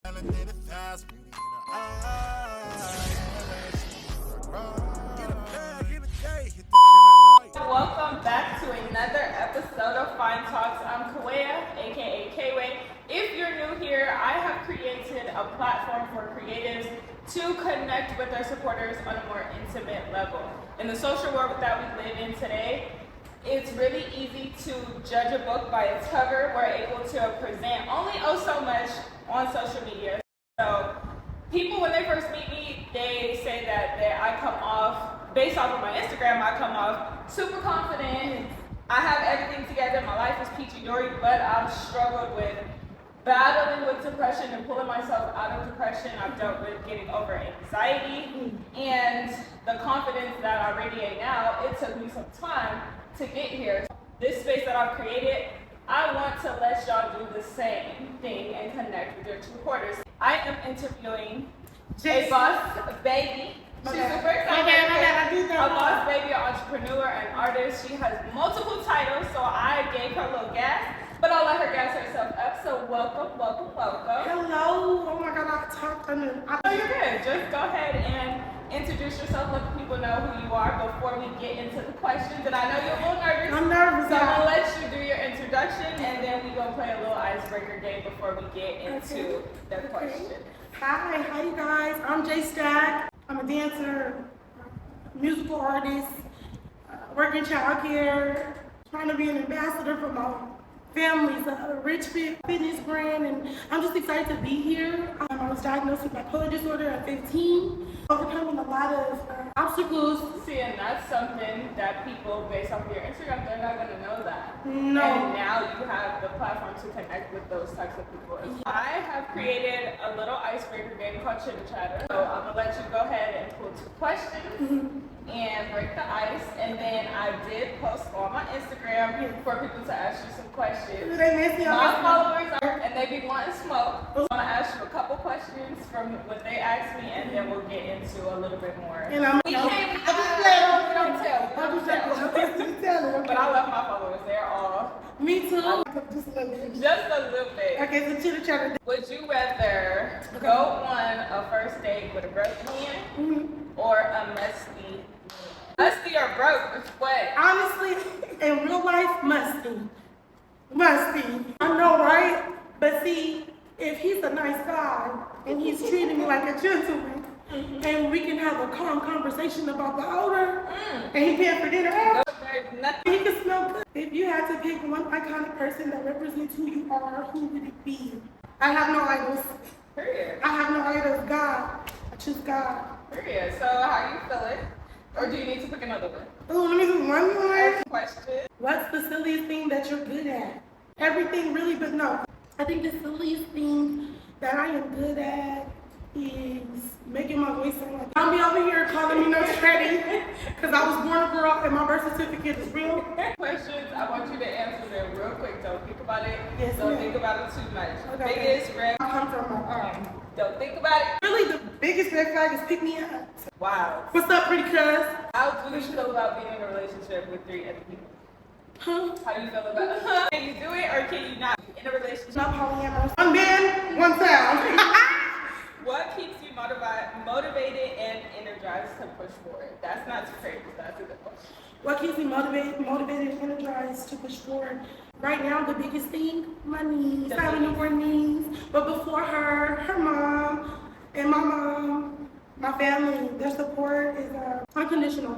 Welcome back to another episode of Fine Talks. I'm Kawea, aka Kway. If you're new here, I have created a platform for creatives to connect with their supporters on a more intimate level. In the social world that we live in today, it's really easy to judge a book by its cover. We're able to present only so much on social media. So people, when they first meet me, they say that I come off, based off of my Instagram, I come off super confident. I have everything together. My life is peachy-dory, but I've struggled with battling with depression and pulling myself out of depression. I've dealt with getting over anxiety and the confidence that I radiate now. It took me some time to get here. This space that I've created, I want to let y'all do the same thing and connect with your supporters. I am interviewing a boss baby. She's super excited. A boss baby, an entrepreneur, an artist. She has multiple titles, so I gave her a little gas, but I'll let her gas herself up. So welcome. Hello. Oh my God, I talked on it. Oh, you're good. Just go ahead and introduce yourself. Let people know who you are before we get into the questions. And I know you're a little nervous. I'm nervous. So I'm gonna let you do your introduction, and then we're gonna play a little icebreaker game before we get into the question. Hi you guys. I'm J Stack. I'm a dancer, musical artist, working childcare, trying to be an ambassador for my family's Rich Fit fitness brand, and I'm just excited to be here. I was diagnosed with bipolar disorder at 15, overcoming a lot of obstacles. See, and that's something that people, based off of your Instagram, they're not gonna know that. No. And now you have the platform to connect with those types of people. I have created a little icebreaker game called Chitter Chatter. So I'm gonna let you go ahead and pull 2 questions and break the ice. And then I did post on my Instagram for people to ask you some questions. My followers and they be wanting smoke. So I'm gonna ask you a couple questions from what they asked me, and then we'll get into a little bit more. And I'm We don't tell. But I love my followers. They're all. Me too. Just a little bit. Okay, so Chitter Chatter. Would you rather go on a first date with a broke man or a musty? Musty or broke? What? Honestly, in real life, musty. I know, right? But see, if he's a nice guy and he's treating me like a gentleman, and we can have a calm conversation about the odor, and he paying for dinner, he can smell good. If you had to pick one iconic person that represents who you are, who would it be? I have no idols. Period. I have no idols. God. I choose God. Period. So how you feeling? Or do you need to pick another one? Oh, let me do one more. Question. What's the silliest thing that you're good at? Everything really, but no. I think the silliest thing that I am good at is making my voice sound like I'll be over here calling me no Teddy because I was born a girl and my birth certificate is real. Questions, I want you to answer them real quick. Don't think about it. Yes, Don't ma'am. think about it too much. Okay. Biggest red. I come from my arm. Don't think about it. Really, the biggest red flag is pick me up. Wow. What's up, pretty cuz? How do you feel about being in a relationship with 3 other people? Huh? How do you feel about it? Can you do it or can you not? In a relationship. Not polyamorous. One man, one sound. What keeps you motivated and energized to push forward? That's not too crazy. That's a good question. What keeps me motivated and energized to push forward? Right now, the biggest thing, my niece. I have a newborn niece. But before her mom, and my mom, my family, their support is unconditional.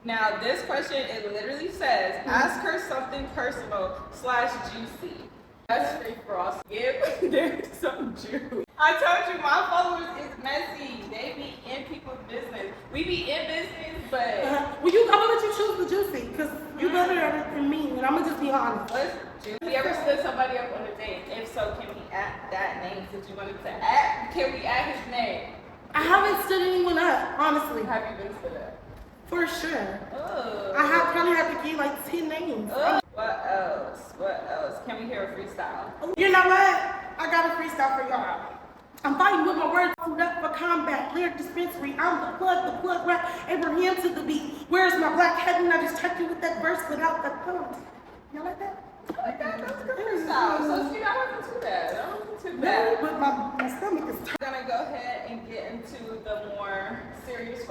Now, this question, it literally says, ask her something personal / juicy. That's free for us. Give them some juice. I told you, my followers is messy. They be in people's business. We be in business, but... I'm gonna let you choose the juicy, because you better at it than me, and I'm gonna just be honest. What's juicy? Have you ever stood somebody up on a date? If so, can we add that name since you wanted to add? Can we add his name? I haven't stood anyone up, honestly. Have you been stood up? For sure. Oh. I probably have to give like 10 names. Oh. What else? Can we hear a freestyle? You know what? I got a freestyle for y'all. I'm fighting with my words, suit up for combat, lyric dispensary. I'm the plug rap, Abraham to the beat. Where's my black head? And I just checked you with that verse without the tone. Y'all like that? I like that. That's a good freestyle. So see, that wasn't too bad. No, but my stomach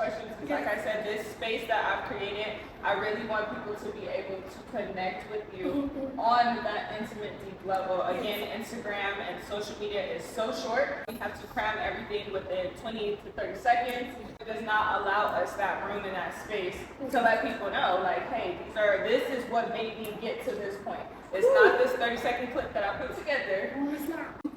questions because, like I said, this space that I've created, I really want people to be able to connect with you on that intimate, deep level. Again, Instagram and social media is so short. We have to cram everything within 20 to 30 seconds. It does not allow us that room and that space to let people know, like, hey, this is what made me get to this point. It's not this 30-second clip that I put together.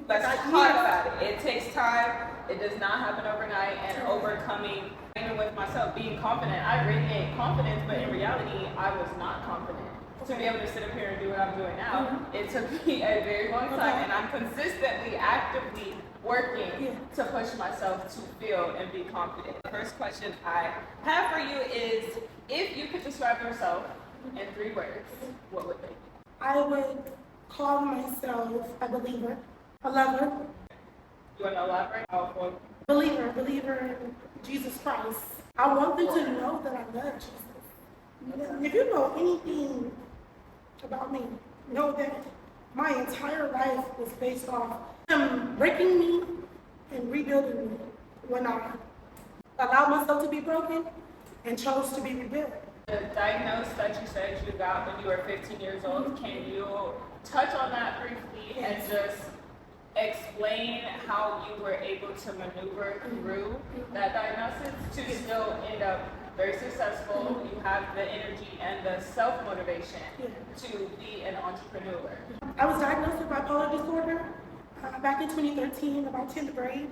Let's talk about it. It takes time. It does not happen overnight. And overcoming, even with myself, being confident. I radiate confidence, but in reality, I was not confident. To be able to sit up here and do what I'm doing now, it took me a very long time, and I'm consistently, actively working to push myself to feel and be confident. The first question I have for you is, if you could describe yourself in 3 words, what would they be? I would call myself a believer, a lover. You want to elaborate? Believer in Jesus Christ. I want them to know that I love Jesus. If you know anything about me, know that my entire life was based off him breaking me and rebuilding me when I allowed myself to be broken and chose to be rebuilt. The diagnosis that you said you got when you were 15 years old, can you touch on that briefly and just explain how you were able to maneuver through that diagnosis to still end up very successful? You have the energy and the self-motivation to be an entrepreneur. I was diagnosed with bipolar disorder back in 2013, about 10th grade.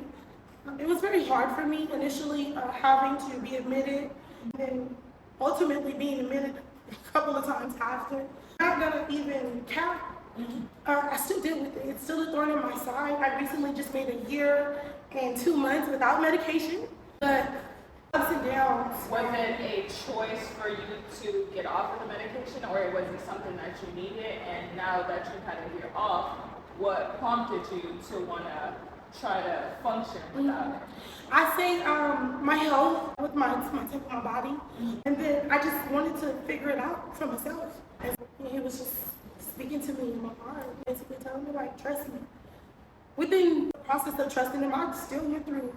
It was very hard for me initially having to be admitted and ultimately being admitted a couple of times after. I'm not gonna even count. I still deal with it. It's still a thorn in my side. I recently just made 1 year and 2 months without medication, but ups and downs. Was it a choice for you to get off of the medication, or was it something that you needed? And now that you had a year off, what prompted you to want to try to function without it? I say my health with my temple, my body, and then I just wanted to figure it out for myself. And he was just speaking to me in my heart, basically telling me, like, trust me. Within the process of trusting him, I still went through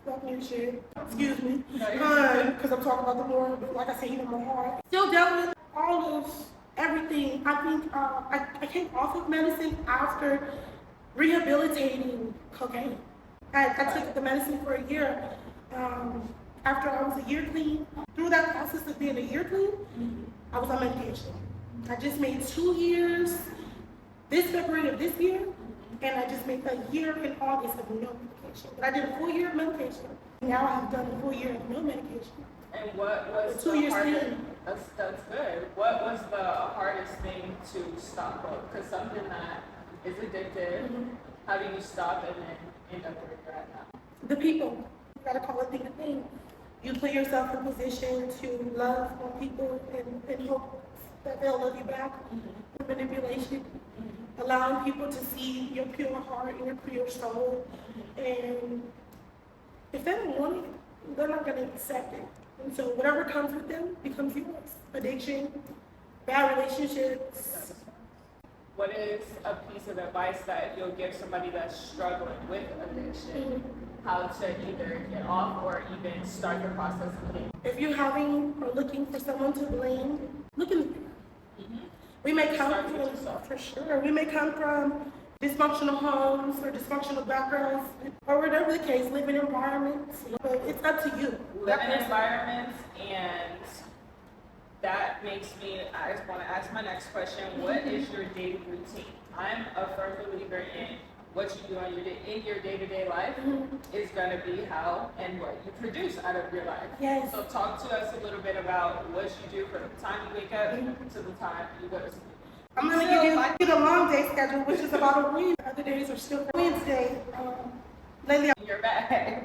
fucking shit. Excuse me, because I'm talking about the Lord, but like I said, he in my heart. Still dealt with all of everything. I think I came off of medicine after rehabilitating cocaine. I took the medicine for 1 year. After I was 1 year clean, through that process of being 1 year clean, I was on medication. I just made 2 years this February of this year, and I just made 1 year in August of no medication. But I did a full year of medication. Now I have done a full year of no medication. And what was 2 years hardest? That's good. What was the hardest thing to stop with? Because something that is addictive, how do you stop and then end up where you're at now? The people. You gotta call a thing a thing. You put yourself in a position to love more people and hope that they'll love you back. Manipulation. Allowing people to see your pure heart and your pure soul. And if they don't want it, they're not gonna accept it. And so whatever comes with them becomes yours. Addiction, bad relationships. What is a piece of advice that you'll give somebody that's struggling with addiction? How to either get off or even start the process again? If you're having or looking for someone to blame, look in the mirror. We may come from, for sure, we may come from dysfunctional homes or dysfunctional backgrounds, or whatever the case, living environments, but it's up to you. Living environments, and that makes me, I just want to ask my next question. What is your daily routine? I'm a firm believer in what you do on in your day-to-day life is going to be how and what you produce out of your life. Yes. So talk to us a little bit about what you do from the time you wake up to the time you go to sleep. I'm going to give you the long day schedule, which is about a week. Other days are still Wednesday. Lately, In your bag.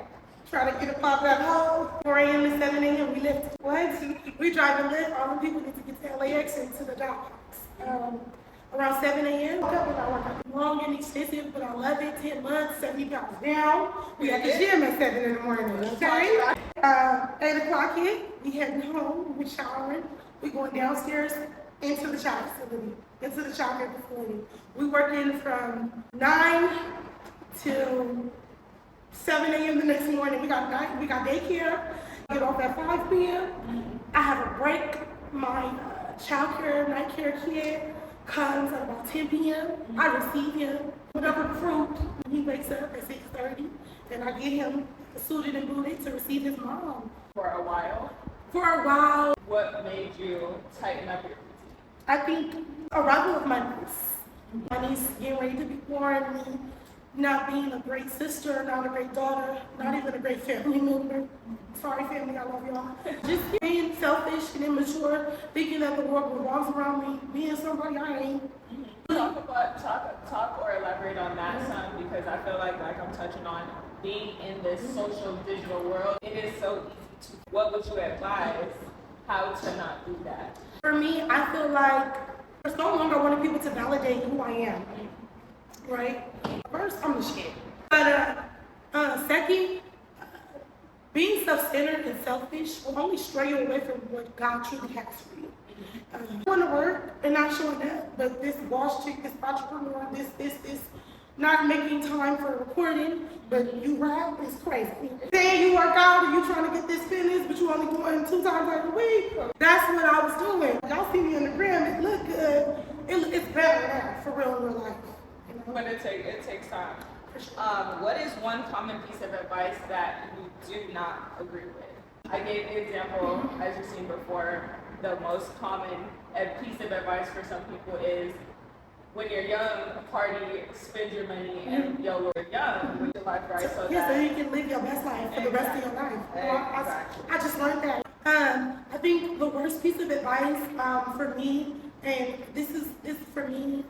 trying to get a pop up home. 4 a.m. to 7 a.m. We lift. What? We drive and lift. All the people need to get to LAX and to the job box. Around 7 a.m. Long and extensive, but I love it. 10 months, 70 pounds down. We at the gym at 7 in the morning. Okay. 8 o'clock hit. We heading home. We showering. We going downstairs into the child facility. Into the child care facility. We working from 9 till 7 a.m. the next morning. We got daycare, Get off at 5 p.m. I have a break. My childcare, night care kid comes at about 10 p.m. I receive him, whatever fruit. He wakes up at 6:30, and I get him suited and booted to receive his mom. For a while. For a while. What made you tighten up your routine? I think arrival of my niece. My niece getting ready to be born, me not being a great sister, not a great daughter, not even a great family member. Sorry family, I love y'all. Just being selfish and immature, thinking that the world revolves around me, being somebody I ain't. Talk or elaborate on that some, because I feel like I'm touching on being in this social digital world. It is so easy to. What would you advise how to not do that? For me, I feel like for so long I wanted people to validate who I am. Right? First, I'm the shit. But second, being self-centered and selfish will only stray you away from what God truly has for you. I want to work and not showing up, but this boss chick, this entrepreneur, this, not making time for recording, but you rap is crazy. Saying you work out and you trying to get this finished, but you only going 2 times every week. That's what I was doing. Y'all see me on the gram, it look good. It's better now, for real in real life. But it takes time. What is one common piece of advice that you do not agree with? I gave the example, as you've seen before, the most common piece of advice for some people is when you're young, party, spend your money, and you're young, with your life, right? So you can live your best life for the rest of your life. I just learned that. I think the worst piece of advice for me, and this is for me,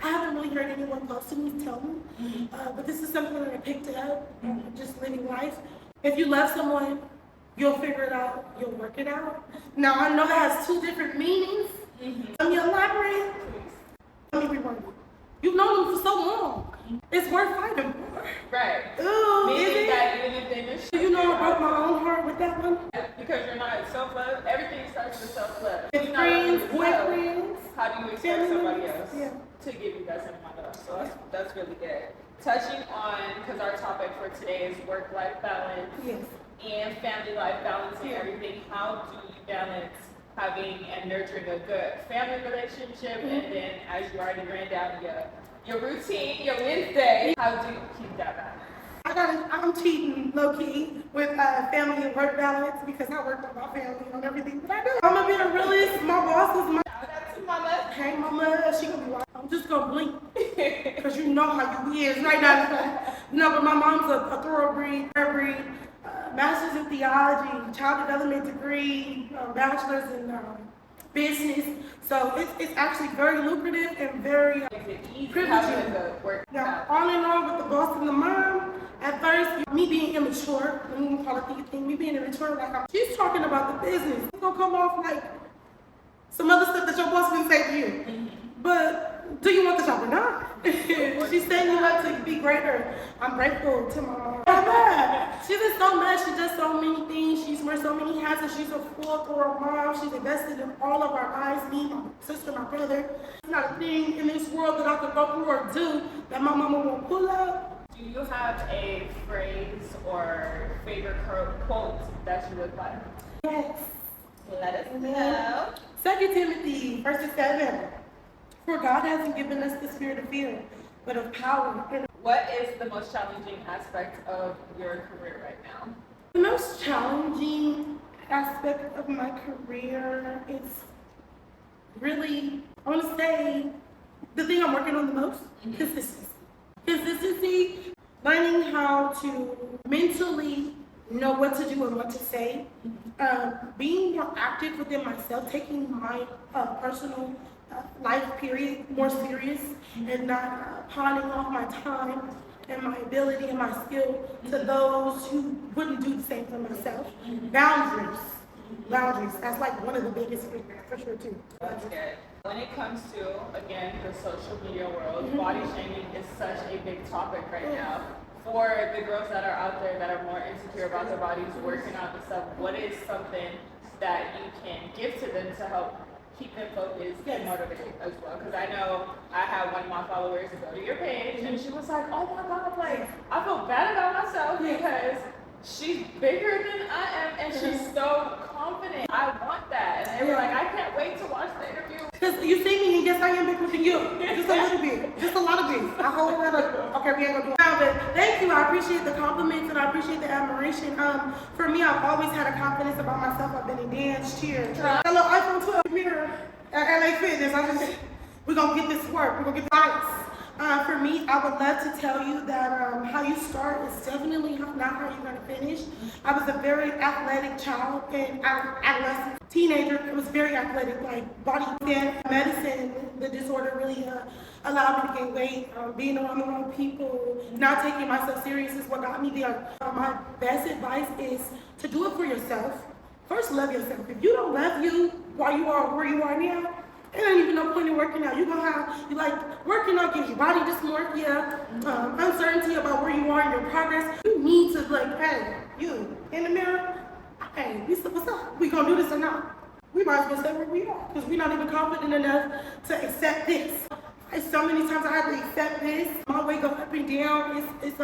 I haven't really heard anyone close to me tell me, but this is something that I picked up, just living life. If you love someone, you'll figure it out, you'll work it out. Now, I know that has 2 different meanings. Let me elaborate. Let me reword it. You've known them for so long. It's worth fighting for. Right. Ooh, meaning that even if they miss you know I broke my own heart with that one? Because you're not self-love. Everything starts with self-love. Friends, boyfriends. How do you expect somebody else to give you that same amount of love? So that's really good. Touching on, because our topic for today is work-life balance and family life balance and everything. How do you balance having and nurturing a good family relationship, and then, as you already ran down your routine, your Wednesday, how do you keep that balance? I'm cheating low-key with family and work balance because I work with my family on everything that I do. I'm gonna be the realest. My boss is my. Shout out to mama. Hey, mama, she gonna be like, I'm just gonna blink because you know how you is right now. No, but my mom's a thoroughbred, master's in theology, child development degree, bachelor's in business. So it's actually very lucrative and very privileging. Now, all in all, with the boss and the mom, at first, me being immature, let me call it the thing, me being immature, she's talking about the business. It's gonna come off like some other stuff that your boss wouldn't say to you. But do you want the job or not? She's setting you up to be greater. I'm grateful to my mom. She did so much. She does so many things. She's wears so many hats, and she's a full-throat mom. She's invested in all of our lives, me, my sister, my brother. There's not a thing in this world that I could go through or do that my mama won't pull up. Do you have a phrase or favorite quote that you live by? Yes. Let us know. 2 Timothy, verses 7. For God hasn't given us the spirit of fear, but of power. What is the most challenging aspect of your career right now? The most challenging aspect of my career is really, I want to say, the thing I'm working on the most, consistency. Consistency, learning how to mentally know what to do and what to say, being more active within myself, taking my personal life period more serious, and not pawning off my time and my ability and my skill to those who wouldn't do the same for myself. Boundaries. That's like one of the biggest things for sure too. That's good. When it comes to, again, the social media world, body shaming is such a big topic right now. For the girls that are out there that are more insecure about their bodies, working out and stuff, what is something that you can give to them to help keep them focused and motivated as well? Because I know I had one of my followers go to your page and she was like, oh my God, like, I feel bad about myself because she's bigger than I am, and she's so confident. I want that. And they were like, I can't wait to watch the interview. Because you see me, and yes, I am bigger than you. Just a little bit. Just a lot of bit. I hold that up. Okay, we ain't gonna do it. But thank you. I appreciate the compliments, and I appreciate the admiration. For me, I've always had a confidence about myself. I've been in dance, cheer. A little iPhone 12 mirror at LA Fitness. We're gonna get this work. We're gonna get the lights. For me, I would love to tell you that how you start is definitely not how you're going to finish. I was a very athletic child and adolescent teenager. It was very athletic, like body fat, medicine. The disorder really allowed me to gain weight. Being around the wrong people, not taking myself serious is what got me there. My best advice is to do it for yourself. First, love yourself. If you don't love you while you are where you are now, it ain't even no point in working out. You're gonna have, working out gives your body dysmorphia, uncertainty about where you are in your progress. You need to, hey, you, in the mirror, hey, what's up? We gonna do this or not? We might as well stay where we are, because we're not even confident enough to accept this. So many times I had to accept this. My weight go up and down. It's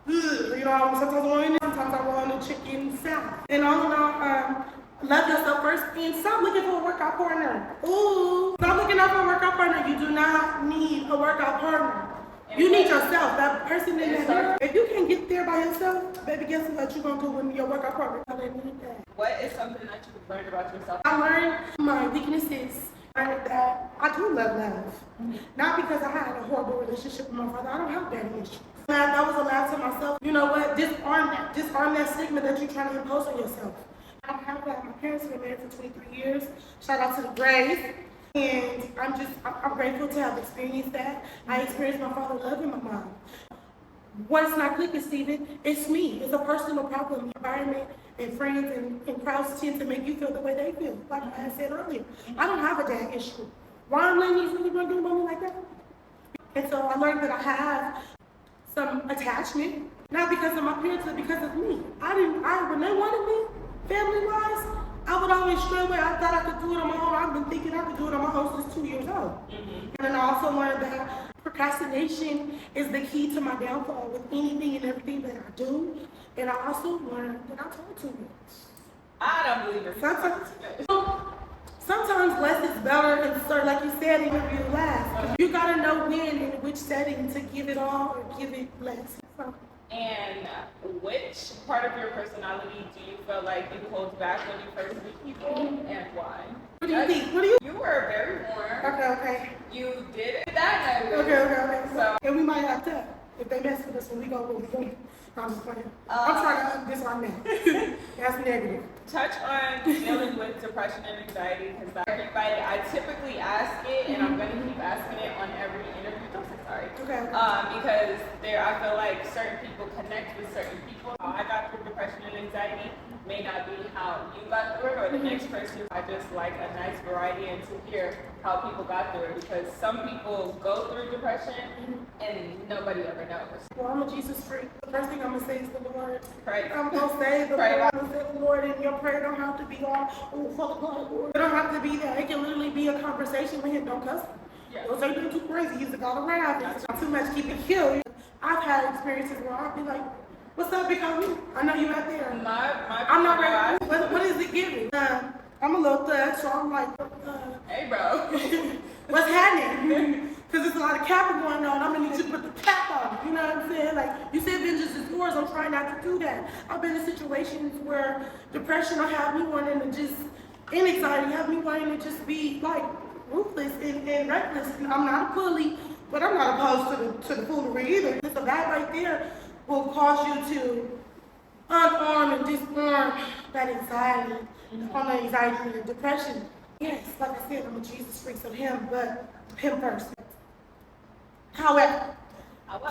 you know, sometimes I want it, sometimes I want a chicken salad. And all in all, love yourself first and stop looking for a workout partner. Ooh, stop looking out for a workout partner. You do not need a workout partner. You need yourself, that person in that mirror. If you can't get there by yourself, baby, guess what you're gonna do when your workout partner? I need that. What is something that you've learned about yourself? I learned my weaknesses. I learned that I do love love. Not because I had a horrible relationship with my father. I don't have daddy issues. I was allowed to myself, you know what, disarm that stigma that you're trying to impose on yourself. I don't have that. My parents have been married for 23 years. Shout out to the Grays. And I'm grateful to have experienced that. I experienced my father loving my mom. What's not clicking, Stephen? It's me. It's a personal problem. Environment and friends and crowds tend to make you feel the way they feel. Like I had said earlier, I don't have a dad issue. Why am I really running about me like that? And so I learned that I have some attachment, not because of my parents, but because of me. When they wanted me, family-wise, I would always stray away. I thought I could do it on my own. I've been thinking I could do it on my own since 2 years old. And then I also learned that procrastination is the key to my downfall with anything and everything that I do. And I also learned that I talk too much. I don't believe it. Sometimes less is better, and like you said, interview last. You gotta know when and which setting to give it all or give it less. And which part of your personality do you feel like you hold back when you first meet people, and why? What do you think? You were very warm. Okay. You did that. Okay. So, and we might have to, if they mess with us when we go. I'm just playing. I'm trying to disarm that. That's negative. Touch on dealing with depression and anxiety, because everybody, I typically ask it, and I'm going to keep asking it on every interview. Sorry. Okay. Because I feel like certain people connect with certain people. How I got through depression and anxiety may not be how you got through it, or the next person. I just like a nice variety and to hear how people got through it, because some people go through depression and nobody ever knows. Well, I'm a Jesus freak. The first thing I'm gonna say is the Lord. Pray. I'm gonna say the Lord. I'm gonna say the Lord, and your prayer don't have to be all, oh, Father God, Lord. It don't have to be that. It can literally be a conversation with Him. Don't cuss. Don't say you're too crazy. He's the God of wrath. It's not too much. Keep it killed. I've had experiences where I'll be like, "What's up, big homie? I know you out there. I'm not ready. What is it giving? I'm a little thug, so I'm like, hey, bro, what's happening? Because there's a lot of capping going on. I'm gonna need you to put the cap on. You know what I'm saying? Like you said, vengeance is yours. I'm trying not to do that. I've been in situations where depression will have me wanting to just, and anxiety have me wanting to just be like ruthless and reckless. And I'm not a bully, but I'm not opposed to the foolery either. So that right there will cause you to unarm and disarm that anxiety, on the anxiety and depression. Yes, like I said, I'm a Jesus freak, so Him, but Him first. However,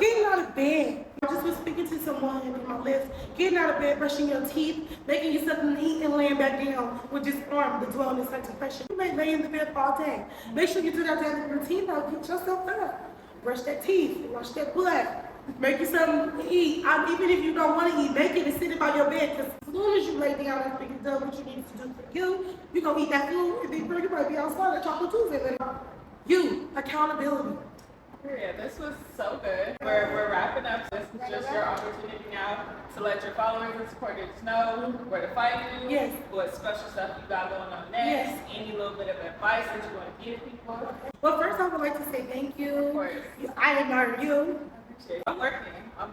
getting out of bed, I just was speaking to someone in my list, getting out of bed, brushing your teeth, making you something to eat, and laying back down with this arm to dwell in this depression. You may lay in the bed all day. Make sure you do that daily routine, though. Get yourself up. Brush that teeth, wash that butt, make you something to eat. Even if you don't want to eat, make it and sit it by your bed, because as soon as you lay down after you've done what you need to do for you, you're going to eat that food, and then you might be outside at Chocolate Tuesday later. You, accountability. Yeah, this was so good. We're wrapping up. This is just your opportunity now to let your followers and supporters know where to find you, Yes. what special stuff you got going on next, Yes. any little bit of advice that you want to give people. Well, first I would like to say thank you. Of course. I admire you. I'm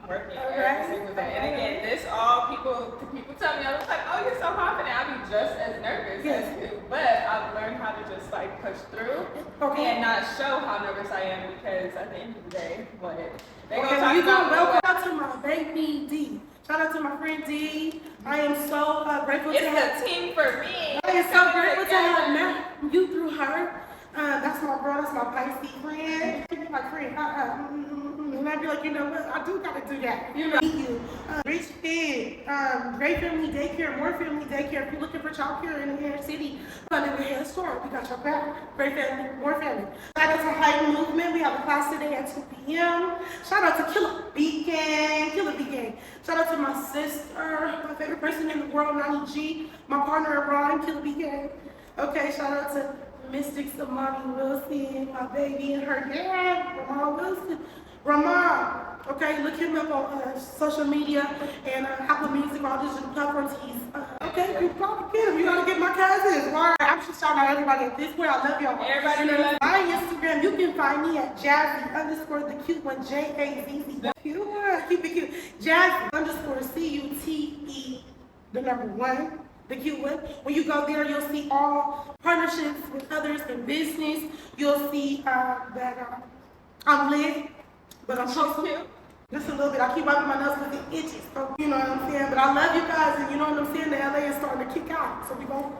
working Okay. every single day. And again, this all people tell me, I was like, oh, you're so confident. I'll be just as nervous Yes. as you. But I've learned how to just like push through Okay. and not show how nervous I am, because at the end of the day, what they Okay, gonna talk you doing about well. what- Shout out to my baby D. Shout out to my friend D. I am so grateful to have. It's a team for me. I am so grateful to have met you through her. That's my girl. That's my Pisces friend. She's my friend. And I'd be like, you know what? I do gotta do that. You know. You. Rich Kid. Great Family Daycare. More Family Daycare. If you're looking for childcare in the inner city, under the head start, we got your back. Great Family. More Family. Shout out to Hype Movement. We have a class today at 2 p.m. Shout out to Killer Beacon. Killer Beacon. Shout out to my sister, my favorite person in the world, Nani G. My partner in Rhyme, Killer Beacon. Okay, shout out to Mystic Samani Wilson, my baby and her dad, Ramon Wilson. Ramon, okay, look him up on social media and Apple Music, all digital platforms. He's, okay, you probably get him. You gotta get my cousins. All right, I'm just shouting out everybody at this point. I love y'all. Everybody loves my Instagram, you can find me at Jazzy _ the cute one, Jazzy. Cute one, keep it cute. Jazzy _ CUTE, the number 1. The cute one. When you go there, you'll see all partnerships with others in business. You'll see that I'm lit, but I'm hustle. Just a little bit. I keep wiping my nose because it itches. So, you know what I'm saying? But I love you guys, and you know what I'm saying? The LA is starting to kick out. So we gonna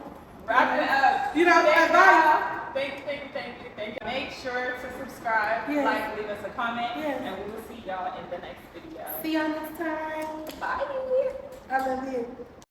wrap it up. You know, bye. Thank you. Make sure to subscribe, Yes. like, leave us a comment, Yes. and we will see y'all in the next video. See y'all next time. Bye. I love you.